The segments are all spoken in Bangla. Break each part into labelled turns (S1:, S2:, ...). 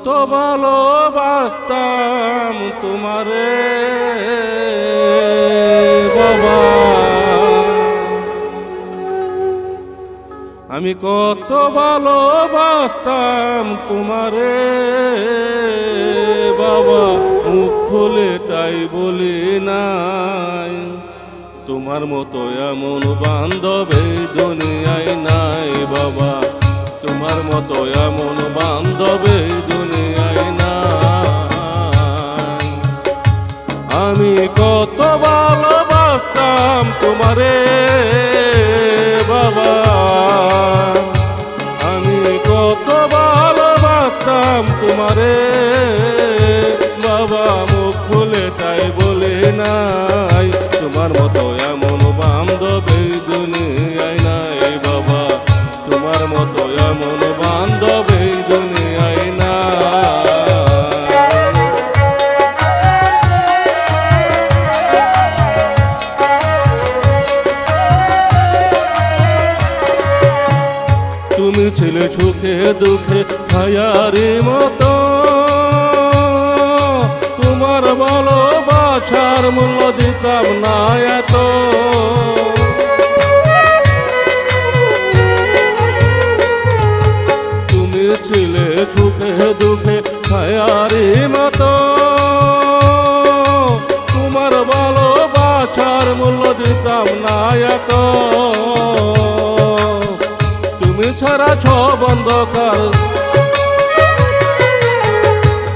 S1: কত ভালোবাসতাম তোমারে বাবা, আমি কত ভালোবাসতাম তোমারে বাবা, মুখ খুলে তাই বলি নাই। তোমার মতো এমন বান্ধব এই দুনিয়ায় নাই বাবা, তোমার মতো এমন বান্ধব এই দুনিয়ায় নাই। আমি কত ভালোবাসতাম তোমারে বাবা, আমি কত ভালোবাসতাম তোমারে বাবা, মুখ খুলে তাই বলে নাই। তোমার মতো এমন বান্ধব এই দুনিয়ায় নাই বাবা, তোমার মতো এমন বান্ধব এই দুনিয়ায় নাই। তুমি ছিলে সুখে দুঃখে ছায়ারি মতো, তোমার ভালোবাসার মূল্য দিতাম না এত। তুমি ছিলে সুখে দুঃখে ছায়ারি মতো, তোমার ভালোবাসার মূল্য দিতাম না এত। তুমি ছাড়া সব অন্ধকার,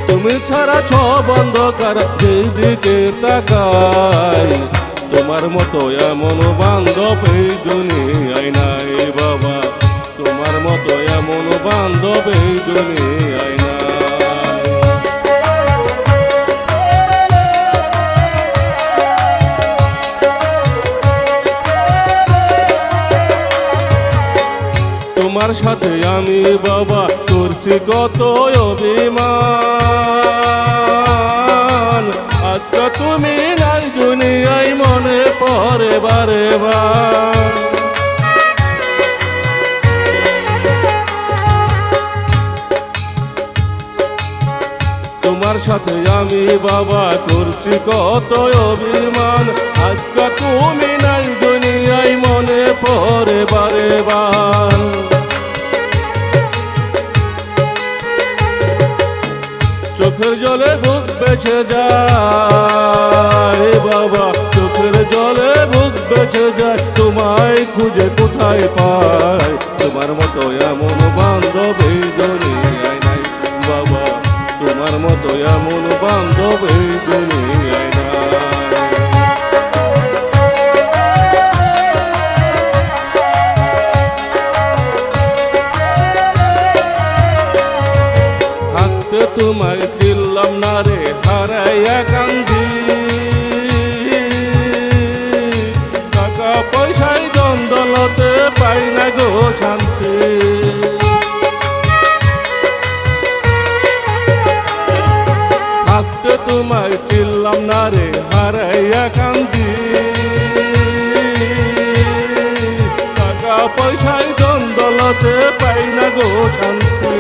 S1: তুমি ছাড়া সব অন্ধকার যেদিকে তাকাই। তোমার মতো এমন বান্ধব এই দুনিয়ায় নাই বাবা, তোমার মতো এমন বান্ধব এই দুনিয়ায় নাই। তোমার সাথে আমি বাবা করছি কত অভিমান, আজকে তুমি নাই দুনিয়ায় মনে পড়ে বারে বার। তোমার সাথে আমি বাবা করছি কত অভিমান, আজকে তুমি নাই দুনিয়ায় মনে পড়ে বারে বার। চোখের জলে বুক বেঁচে যায় বাবা, চোখের জলে বুক বেঁচে যায়, তোমায় খুঁজে কোথায় পাই। তোমার মতো এমন বান্ধব এই দুনিয়ায় নাই বাবা, তোমার মতো এমন বান্ধব এই দুনিয়ায় নাই। থাকতে তোমায় চিনলাম না রে হারাইয়া কান্দি, টাকা পয়সায় দ্বন্দ্বলতে পাই না গো শান্তি। থাকতে তোমায় চিনলাম না রে হারাইয়া কান্দি, টাকা পয়সায় দ্বন্দ্বলতে পাই না গো শান্তি।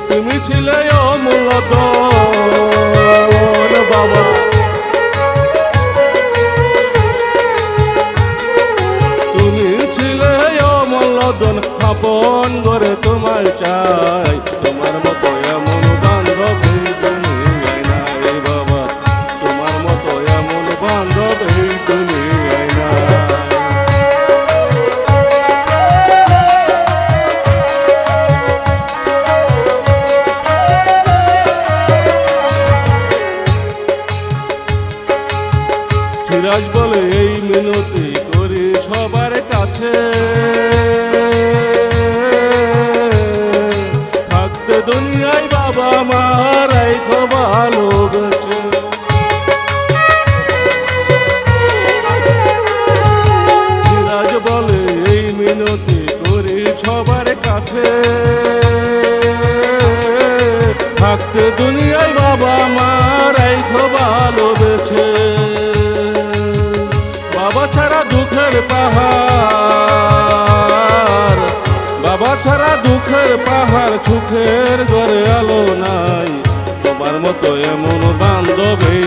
S1: তুমি ছিলে অমূল্য ধন বাবা, তুমি ছিলে অমূল্য ধন, আপন করে তোমায় চাই। তোমার মতো এমন বান্ধব এই দুনিয়ায় নাই বাবা, তোমার মতো এমন বান্ধব এই দুনিয়ায় নাই। সিরাজ বলে এই মিনতি করি সবার কাছে, থাকতে দুনিয়ায় বাবা মার রাইখো ভালোবেসে। সিরাজ বলে এই মিনতি করি সবার কাছে, থাকতে দুনিয়ায় বাবা মার রাইখো ভালোবেসে। বাবা ছাড়া দুঃখের পাহাড়, বাবা ছাড়া দুঃখের পাহাড়, সুখের ঘরে ভালো নাই, তোমার মতো এমন বান্ধবী